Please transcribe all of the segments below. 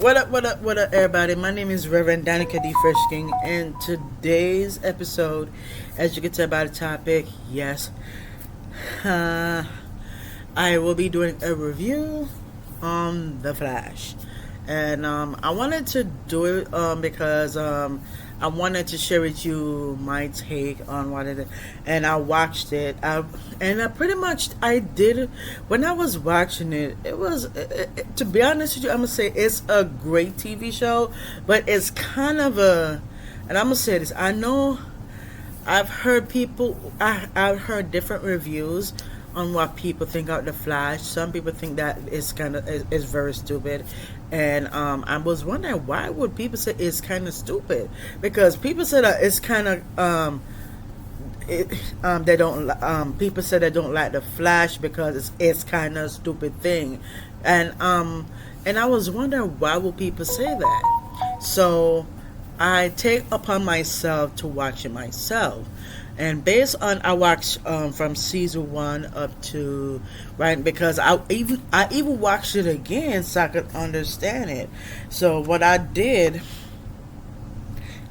What up, everybody? My name is Reverend Danica D. Freshking, and today's episode, as you can tell by the topic, yes, uh, I will be doing a review on The Flash. And I wanted to do it because I wanted to share with you my take on what it is. And I watched it. And I pretty much, I did, when I was watching it, it was, to be honest with you, I'm going to say it's a great TV show, but it's kind of and I'm going to say this, I know I've heard I've heard different reviews on what people think of the Flash. Some people think that it's kind of is very stupid, and I was wondering why would people say it's kind of stupid, because people say that it's kind of they don't people say they don't like the Flash because it's kind of a stupid thing, and I was wondering why would people say that. So I take upon myself to watch it myself. And based on, I watched from season 1 up to right, because I even watched it again so I could understand it. So what I did,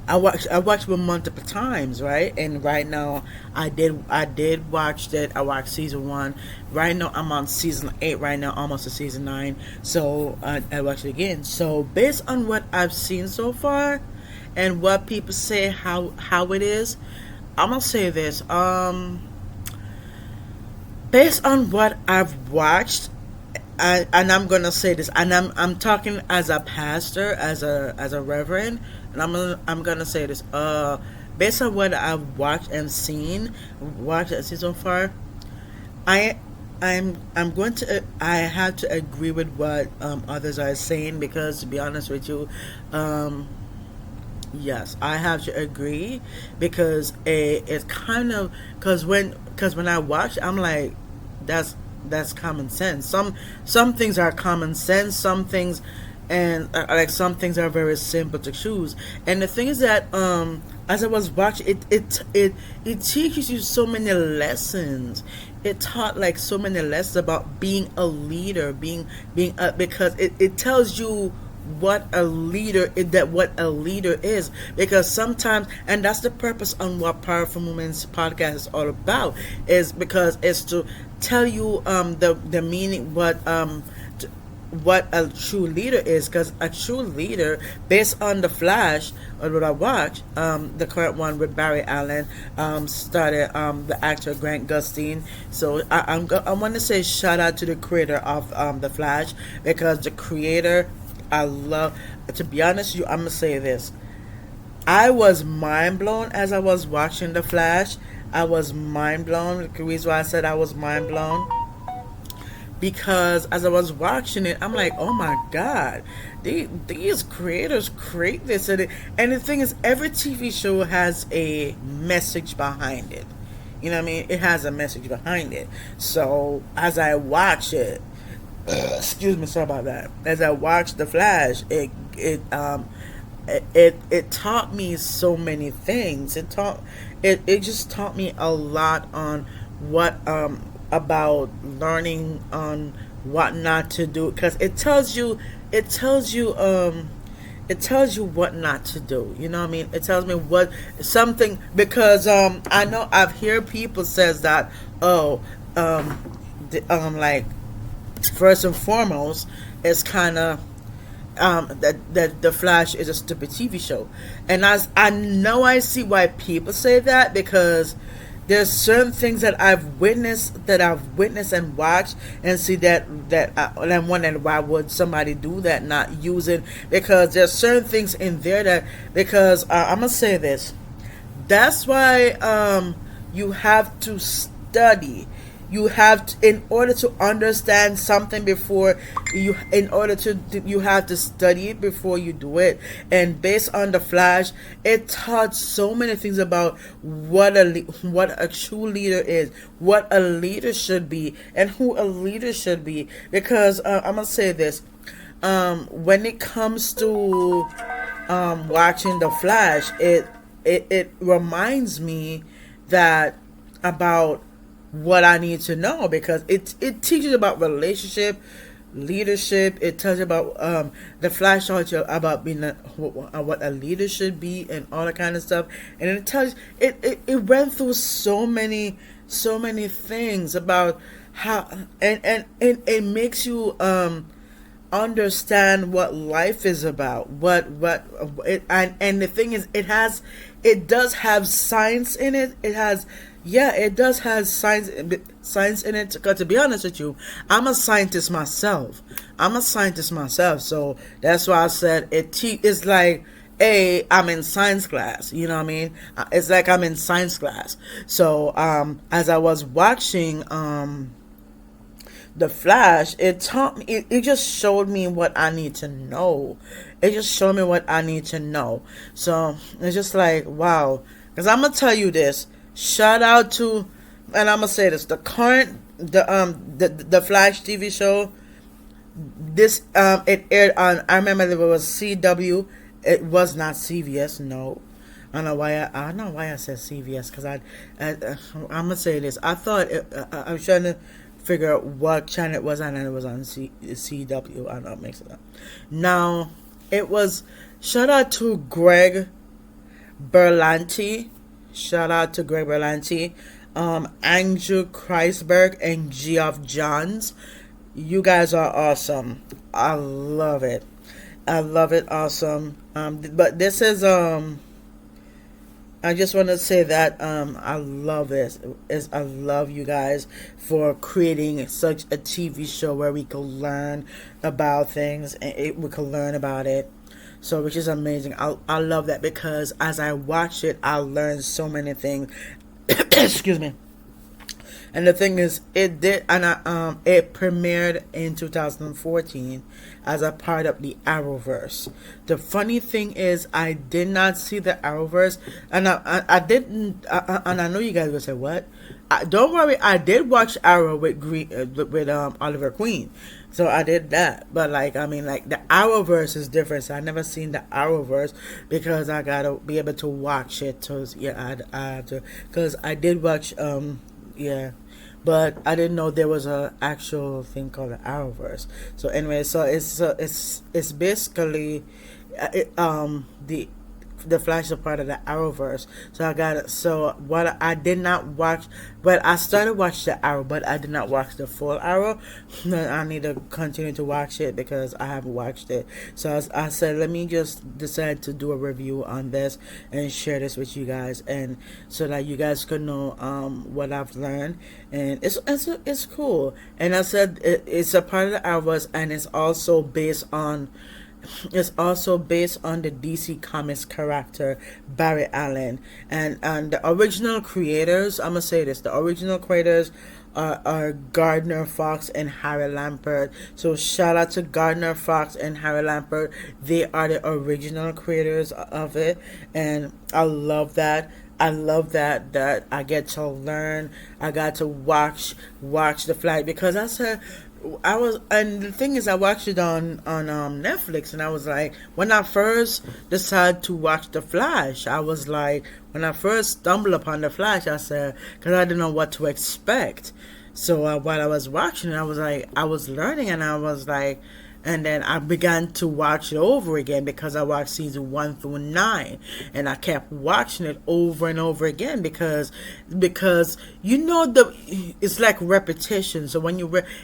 I watched it multiple times, right? And right now I did watch that. I watched season 1. Right now I'm on season 8 right now, almost to season 9. So I watched it again. So based on what I've seen so far and what people say how it is, I'm gonna say this. Based on what I've watched, and I'm gonna say this, and I'm talking as a pastor, as a reverend, and I'm gonna say this. Based on what I've watched and watched so far, I'm going to I have to agree with what others are saying, because to be honest with you, yes, I have to agree, because it's kind of, because when I watch, I'm like, that's common sense. Some things are common sense. Some things, and like some things are very simple to choose. And the thing is that as I was watching, it teaches you so many lessons. It taught like so many lessons about being a leader, because it tells you what a leader is, because sometimes, and that's the purpose on what Powerful Movements podcast is all about, is because it's to tell you the meaning, what a true leader is, because a true leader, based on the Flash or what I watched, the current one with Barry Allen, started the actor Grant Gustin. So I want to say shout out to the creator of the Flash, because the creator, I love, to be honest with you, I'm going to say this. I was mind blown as I was watching The Flash. I was mind blown. The reason why I said I was mind blown, because as I was watching it, I'm like, oh my God, these creators create this. And the thing is, every TV show has a message behind it. You know what I mean? It has a message behind it. So as I watch it, excuse me, sorry about that. As I watched The Flash, it taught me so many things. It just taught me a lot on what about learning on what not to do, because it tells you what not to do. You know what I mean? It tells me what something, because I know I've heard people says that, like, first and foremost, it's kind of that the Flash is a stupid TV show, and I know I see why people say that, because there's certain things that I've witnessed and watched and see that and I'm wondering why would somebody do that, not using, because there's certain things in there that, because I'm gonna say this, that's why you have to study. You have to, in order to understand something you have to study it before you do it. And based on The Flash, it taught so many things about what a true leader is, what a leader should be, and who a leader should be. Because I'm gonna say this, when it comes to watching The Flash, it reminds me that about what I need to know, because it teaches about relationship, leadership. It tells you about the Flash tells you about being what a leader should be and all that kind of stuff. And it tells it went through so many things about how and it makes you understand what life is about, what it, and the thing is, it does have science in it. It does have science in it. Because to be honest with you, I'm a scientist myself. So that's why I said it's like, I'm in science class. You know what I mean? It's like I'm in science class. So as I was watching the Flash, it taught me. It just showed me what I need to know. So it's just like, wow. Because I'm gonna tell you this. Shout out to, and I'm gonna say this: the Flash TV show. This it aired on. I remember it was CW. It was not CVS. No. I don't know why I said CVS, because I'm gonna say this. I thought I was trying to figure out what channel it was on, and it was on CW. I don't know, it makes it up. Now, it was, shout out to Greg Berlanti. Andrew Kreisberg, and Geoff Johns. You guys are awesome. I love it. Awesome. But this is I just want to say that I love this. I love you guys for creating such a TV show where we can learn about things and we can learn about it. So, which is amazing. I love that, because as I watch it, I learned so many things. Excuse me. And the thing is, it premiered in 2014 as a part of the Arrowverse. The funny thing is, I did not see the Arrowverse, and I didn't. And I know you guys will say, "What?" Don't worry, I did watch Arrow with Oliver Queen, so I did that. But the Arrowverse is different. So I never seen the Arrowverse because I gotta be able to watch it. So yeah, I have to, because I did watch yeah, but I didn't know there was a actual thing called the Arrowverse. So anyway, so it's basically the Flash is a part of the Arrowverse. So I got it. So what I did not watch, but I started watching the Arrow, but I did not watch the full Arrow. I need to continue to watch it because I haven't watched it. So I said, let me just decide to do a review on this and share this with you guys, and so that you guys could know what I've learned. And it's cool. And I said it's a part of the Arrowverse, and it's also based on the DC Comics character Barry Allen, and the original creators. I'm gonna say this: the original creators are Gardner Fox and Harry Lampert. So shout out to Gardner Fox and Harry Lampert. They are the original creators of it, and I love that. That I get to learn. I got to watch the Flash, because and the thing is, I watched it on Netflix, and I was like, when I first decided to watch The Flash, I was like, when I first stumbled upon The Flash, I said, because I didn't know what to expect. So while I was watching it, I was like, I was learning, and I was like, and then I began to watch it over again, because I watched season 1 through 9, and I kept watching it over and over again because it's like repetition. So when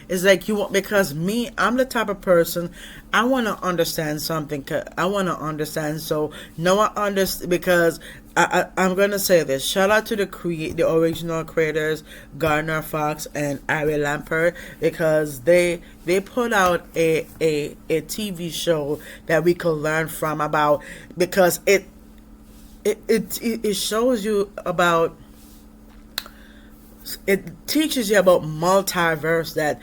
it's like you want, because I'm the type of person, I want to understand something. I want to understand. So no one understands, because I'm gonna say this. Shout out to the original creators, Gardner Fox and Ari Lampert, because they put out a TV show that we could learn from, about, because it shows you about, it teaches you about multiverse, that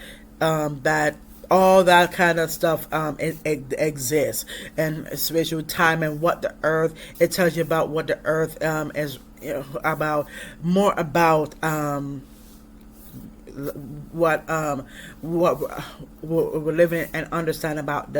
all that kind of stuff it exists, and spatial time, and what the Earth, it tells you about what the Earth is, about more about what we're living and understand about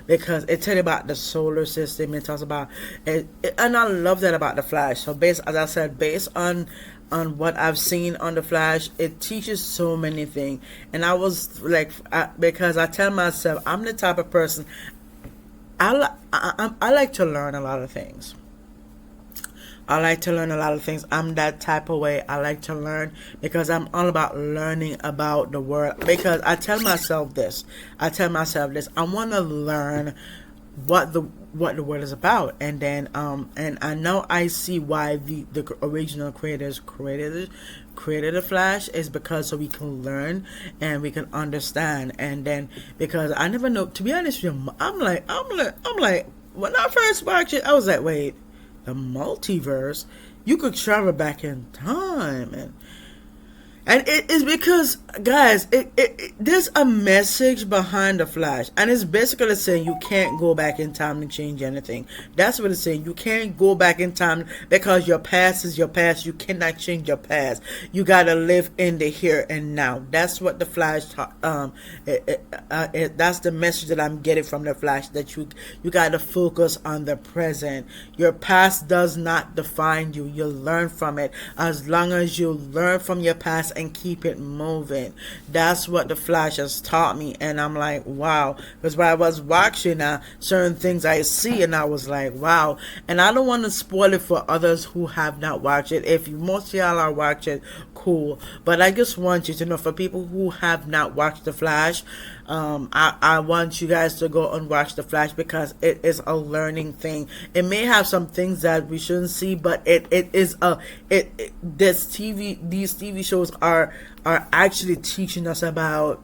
because it tells you about the solar system. It talks about and I love that about the Flash. So as I said, based on what I've seen on the Flash, it teaches so many things. And I was like, because I tell myself I'm the type of person I like to learn a lot of things. I like to learn a lot of things. I'm that type of way. I like to learn because I'm all about learning about the world. Because I tell myself this. I want to learn what the world is about, and then and I know I see why the original creators created a Flash is because so we can learn and we can understand. And then because I never know, to be honest with you, I'm like when I first watched it, I was like, wait, the multiverse, you could travel back in time, and it is because, guys, there's a message behind the Flash, and it's basically saying you can't go back in time and change anything. That's what it's saying. You can't go back in time because your past is your past. You cannot change your past. You gotta live in the here and now. That's what the Flash. That's the message that I'm getting from the Flash. That you gotta focus on the present. Your past does not define you. You learn from it. As long as you learn from your past and keep it moving. That's what the Flash has taught me, and I'm like, wow. Because when I was watching certain things I see, and I was like, wow. And I don't want to spoil it for others who have not watched it. If most of y'all are watching, cool. But I just want you to know, for people who have not watched the Flash, I want you guys to go and watch the Flash because it is a learning thing. It may have some things that we shouldn't see, but these TV shows are actually teaching us about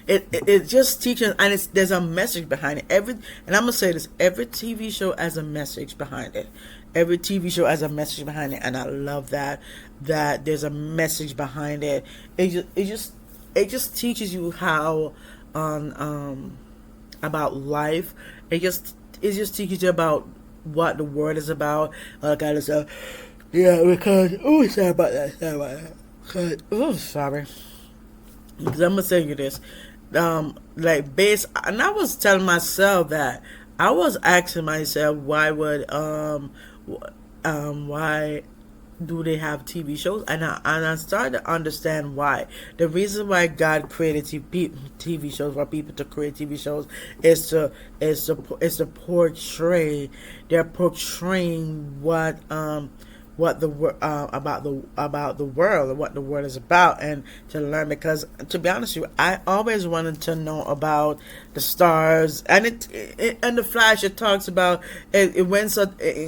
it just teaching, and there's a message behind it. And I'm gonna say this: every TV show has a message behind it. Every TV show has a message behind it, and I love that there's a message behind it. It just teaches you how about life. It just teaches you about what the world is about, kind of stuff. Yeah, because sorry about that. Sorry. Because I'm gonna say you this, and I was telling myself that I was asking myself why do they have TV shows? And I started to understand why. The reason why God created TV shows for people to create TV shows is to portray. They're portraying what the about the world and what the world is about, and to learn. Because to be honest with you, I always wanted to know about the stars, and and the Flash, it talks about it went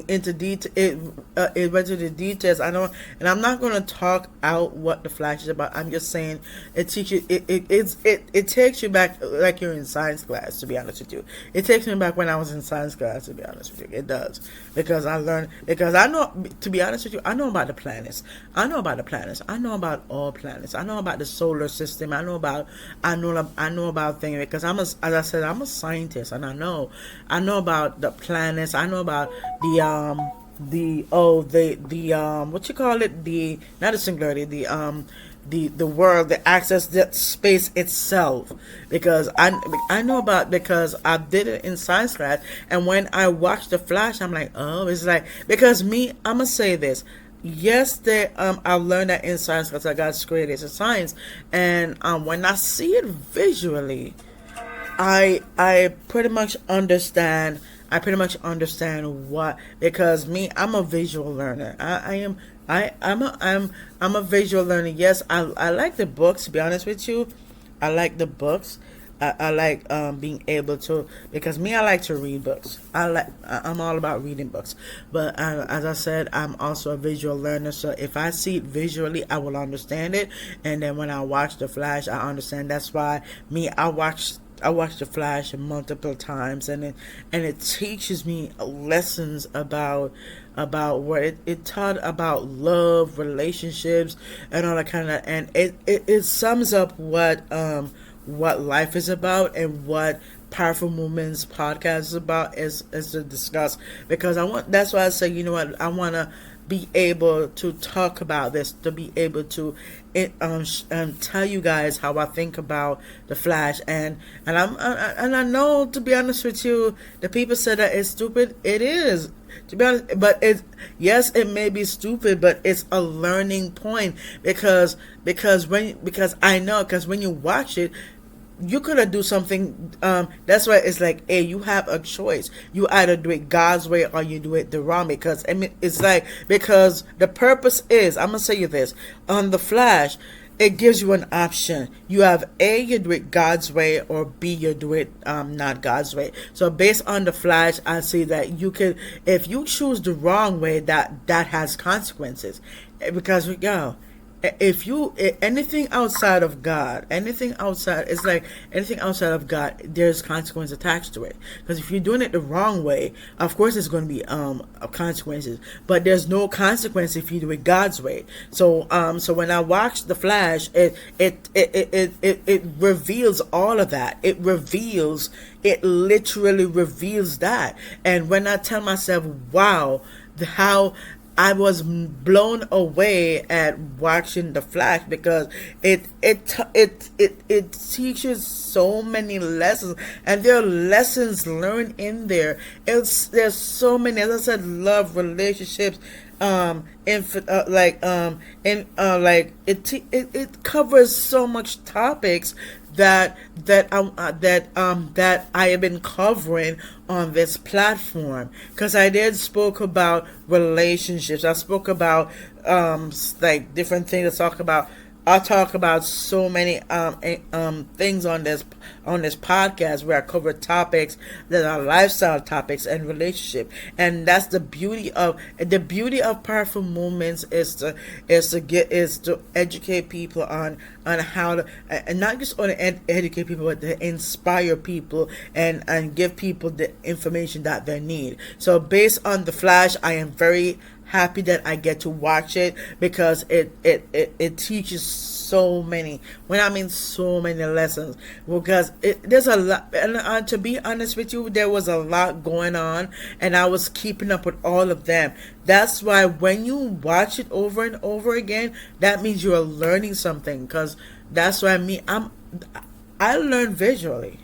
into detail. It went into the details. I know, and I'm not going to talk out what the Flash is about. I'm just saying it teaches. It takes you back like you're in science class. To be honest with you, it takes me back when I was in science class. To be honest with you, it does, because I learned. Because I know, to be honest with you, I know about the planets. I know about all planets. I know about the solar system. I know about things, because as I said, I'm a scientist, and I know about the planets. I know about the what you call it, the not the singularity, the world, the access, the space itself, because I know about, because I did it in science class. And when I watched the Flash, I'm like, oh, it's like, because I'm gonna say this. Yes, I learned that in science class. I got created in science, and when I see it visually, I pretty much understand. What, because I'm a visual learner. I'm a visual learner. Yes, I like the books. To be honest with you, I like the books. I like being able to, because I like to read books. I'm all about reading books. But as I said, I'm also a visual learner. So if I see it visually, I will understand it. And then when I watch the Flash, I understand. That's why I watch the Flash multiple times, and it teaches me lessons about what it taught about love, relationships, and all that kind of. And it sums up what life is about, and what Powerful Movements podcast is about, is to discuss. Because that's why I say, you know what, I want to be able to talk about this, to be able to tell you guys how I think about the Flash, and I know, to be honest with you, the people said that it's stupid. It is, to be honest, but yes, it may be stupid, but it's a learning point because I know, because when you watch it, you could have do something. That's why it's like, hey, you have a choice. You either do it God's way or you do it the wrong way. Because I mean, it's like, because the purpose is, I'm gonna say you this, on the Flash, it gives you an option. You have A, you do it God's way, or B, you do it not God's way. So based on the Flash, I see that you could, if you choose the wrong way, that has consequences. Because if you, anything outside of God, anything outside, it's like anything outside of God, there's consequence attached to it. Because if you're doing it the wrong way, of course there's going to be consequences, but there's no consequence if you do it God's way. So so when I watch the Flash, it reveals all of that. It literally reveals that. And when I tell myself, wow, how I was blown away at watching the Flash, because it teaches so many lessons, and there are lessons learned in there. There's so many, as I said, love, relationships, it covers so much topics that I have been covering on this platform, because I did spoke about relationships. I spoke about like different things. I talk about so many things on this podcast, where I cover topics that are lifestyle topics and relationship. And that's the beauty of Powerful Movements, is to educate people on how to, and not just on educate people, but to inspire people and give people the information that they need. So based on the Flash, I am very happy that I get to watch it, because it teaches so many, when I mean so many lessons, because there's a lot, and to be honest with you, there was a lot going on, and I was keeping up with all of them. That's why when you watch it over and over again, that means you're learning something, because that's what I mean. I learn visually.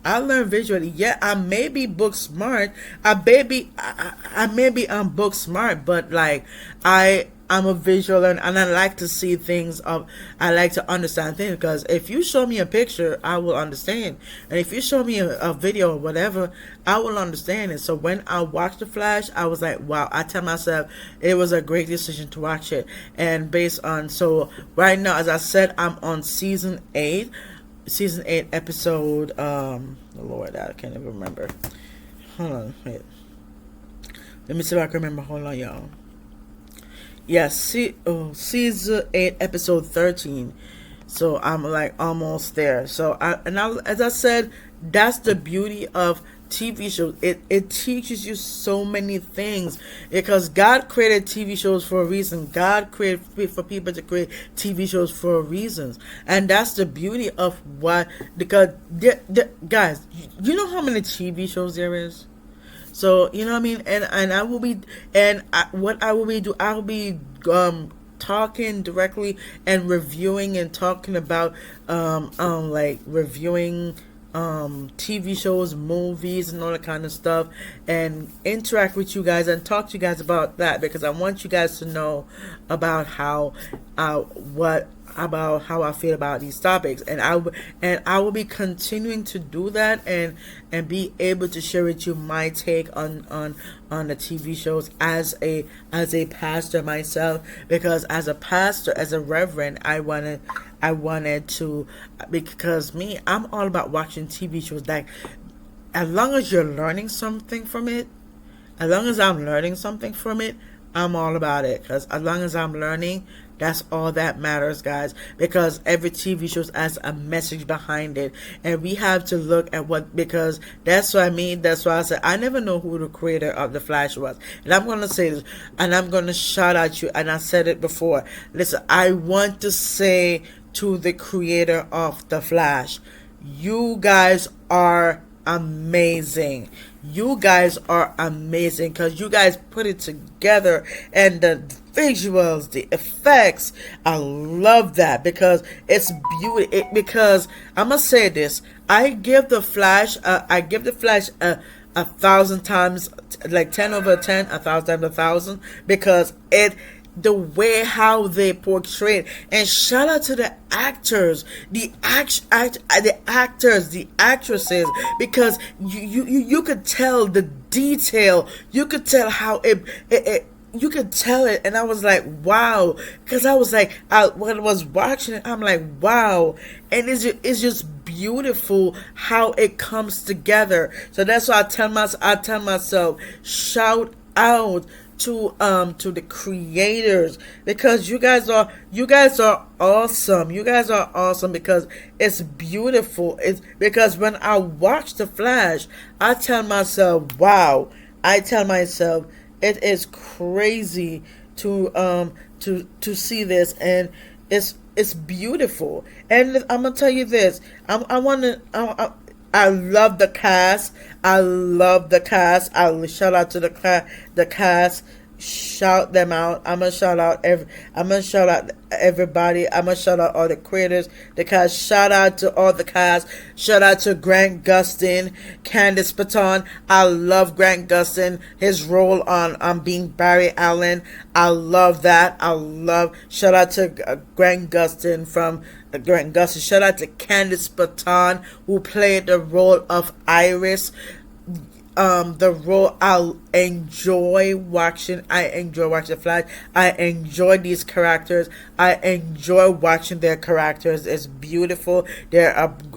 Yeah, I may be book smart. I may be book smart, but like I'm a visual learner, and I like to see things. I like to understand things, because if you show me a picture, I will understand, and if you show me a video or whatever, I will understand it. So when I watched The Flash, I was like, wow. I tell myself it was a great decision to watch it, and based on, so right now, as I said, I'm on season 8. Season 8 episode, Lord, I can't even remember. Hold on, wait. Let me see if I can remember. Hold on, y'all. Yeah, season 8 episode 13. So I'm like almost there. So as I said, that's the beauty of TV shows. It teaches you so many things, because God created TV shows for a reason. God created for people to create TV shows for reasons, and that's the beauty of what, because guys, you know how many TV shows there is. So you know what I mean, and I will be, what I will be do, I will be talking directly and reviewing and talking about like reviewing TV shows, movies, and all that kind of stuff, and interact with you guys and talk to you guys about that, because I want you guys to know about how I feel about these topics, and I will be continuing to do that, and be able to share with you my take on the TV shows as a pastor myself, because as a pastor, as a reverend, I wanted to, because I'm all about watching TV shows. Like, as long as you're learning something from it, as long as I'm learning something from it, I'm all about it. Because as long as I'm learning, that's all that matters, guys. Because every TV show has a message behind it, and we have to look at because that's what I mean. That's why I said I never know who the creator of The Flash was, and I'm gonna say this, and I'm gonna shout out you. And I said it before. Listen, I want to say to the creator of The Flash, you guys are amazing. You guys are amazing because you guys put it together, and the visuals, the effects. I love that because it's beauty. Because I'm gonna say this: I give the Flash. I give the Flash a thousand times, like 10/10, 1,000 times 1,000, because the way how they portray it. And shout out to the actors, the actors, the actresses, because you could tell the detail, you could tell how it you could tell it. And I was like, wow, because I was like, when I was watching it, I'm like, wow. And it's just beautiful how it comes together. So that's why I tell myself, shout out to the creators, because you guys are awesome. You guys are awesome because it's beautiful. It's because when I watch The Flash, I tell myself, wow. I tell myself, it is crazy to see this, and it's beautiful. And I'm gonna tell you this, I love the cast. I love the cast. I shout out to the cast. Shout them out. I'm gonna shout out everybody. I'm gonna shout out all the creators, the cast. Shout out to all the cast. Shout out to Grant Gustin, Candice Patton. I love Grant Gustin. His role on being Barry Allen. I love that. Shout out to Grant Gustin from Grant Gustin. Shout out to Candice Patton, who played the role of Iris. The role I enjoy watching Flash. I enjoy these characters. I enjoy watching their characters. It's beautiful. They're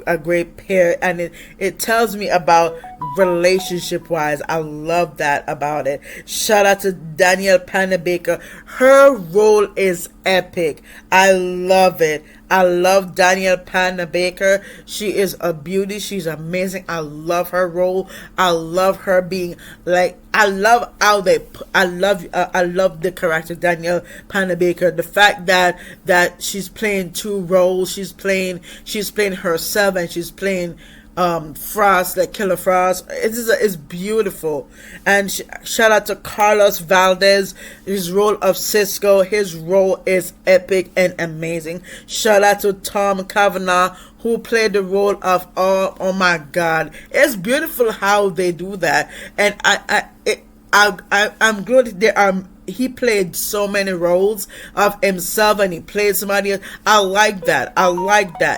a great pair, and it tells me about relationship wise. I love that about it. Shout out to Danielle Panabaker. Her role is epic. I love it. I love Danielle Panabaker. She is a beauty. She's amazing. I love her role. I love her being like, I love the character Danielle Panabaker. The fact that she's playing two roles. She's playing herself, and she's playing Frost, like Killer Frost. It's beautiful. And shout out to Carlos Valdez, his role of Cisco. His role is epic and amazing. Shout out to Tom Cavanagh, who played the role of oh my god, it's beautiful how they do that. And I'm glad he played so many roles of himself, and he played somebody else. I like that.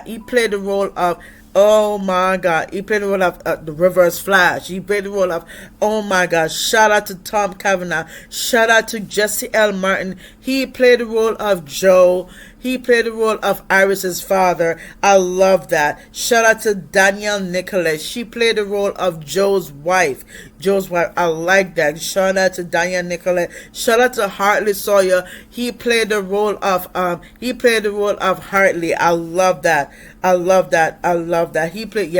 He played the role of, oh my god, he played the role of the Reverse Flash. He played the role of, oh my god. Shout out to Tom Cavanagh. Shout out to Jesse L. Martin. He played the role of Joe. He played the role of Iris's father. I love that. Shout out to Danielle Nicholas. She played the role of Joe's wife. I like that. Shout out to Danielle Nicholas. Shout out to Hartley Sawyer. He played the role of Hartley. I love that. He played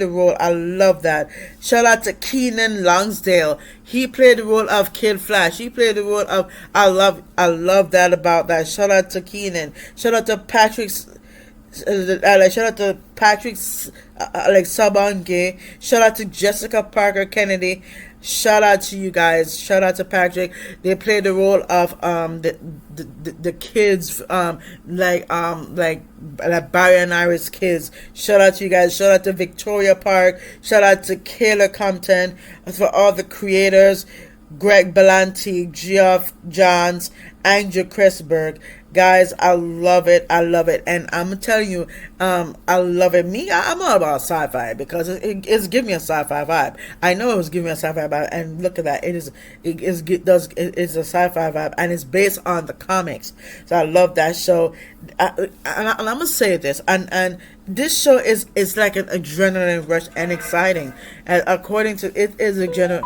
the role. I love that. Shout out to Keenan Lonsdale. He played the role of Kid Flash. He played the role of, I love that about that. Shout out to Keenan. Shout out to Patrick Sabange. Shout out to Jessica Parker Kennedy. Shout out to you guys. Shout out to Patrick. They played the role of the kids, like Barry and Iris kids. Shout out to you guys. Shout out to Victoria Park. Shout out to Kayla Compton. For all the creators, Greg Belanti, Geoff Johns, Andrew Chrisberg. Guys, I love it. And I'm telling you, I love it. I'm all about sci-fi because it's giving me a sci-fi vibe. I know it was giving me a sci-fi vibe, and look at that. It's a sci-fi vibe, and it's based on the comics. So I love that show. And I'm gonna say this, and this show is like an adrenaline rush and exciting. And according to it is adrenaline.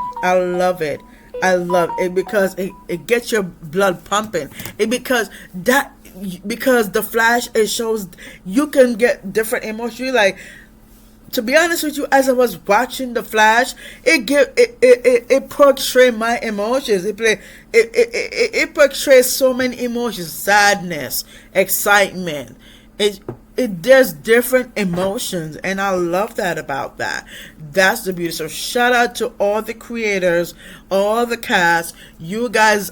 I love it because it gets your blood pumping. Because the Flash, it shows you can get different emotions. Like, to be honest with you, as I was watching the Flash, it portrayed my emotions. It portrays so many emotions: sadness, excitement. there's different emotions, and I love that about that. That's the beauty. So shout out to all the creators, all the cast. You guys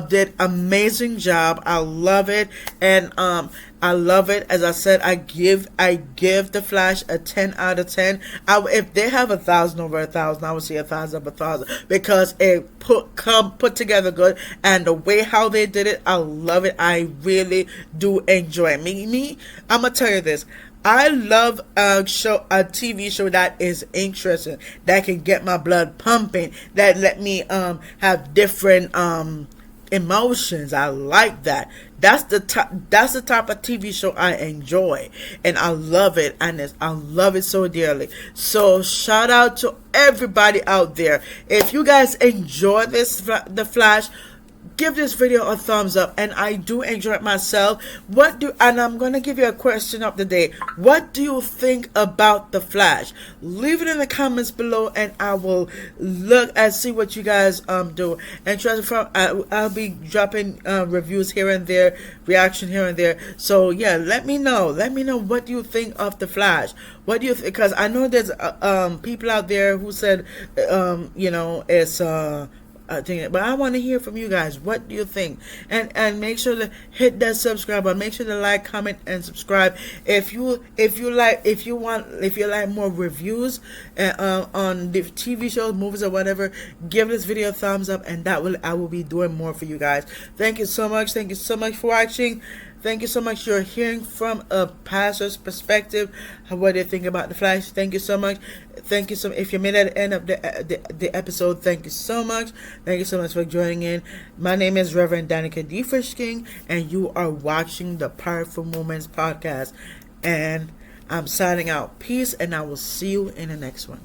did amazing job. I love it, and I love it. As I said, I give the Flash a 10 out of 10. If they have 1,000 over 1,000, I would say 1,000 over 1,000, because it put together good, and the way how they did it, I love it. I really do enjoy it. Me, I'm gonna tell you this. I love a TV show that is interesting, that can get my blood pumping, that let me have different emotions. I like that. That's the type of TV show I enjoy, and I love it, and I love it so dearly. So shout out to everybody out there. If you guys enjoy the Flash, give this video a thumbs up, and I do enjoy it myself. And I'm gonna give you a question of the day. What do you think about the Flash? Leave it in the comments below, and I will look and see what you guys do. And trust me, I'll be dropping reviews here and there, reaction here and there. So yeah, let me know what do you think of the Flash. What do you think? Because I know there's people out there who said it's but I want to hear from you guys. What do you think? And make sure to hit that subscribe button. Make sure to like, comment, and subscribe. If you like more reviews on the TV shows, movies, or whatever, give this video a thumbs up, and I will be doing more for you guys. Thank you so much. Thank you so much for watching. Thank you so much. You're hearing from a pastor's perspective what they think about the Flash. Thank you so much. Thank you so much. If you made it at the end of the episode, thank you so much. Thank you so much for joining in. My name is Reverend Danica D. Fish King, and you are watching the Powerful Moments podcast. And I'm signing out. Peace, and I will see you in the next one.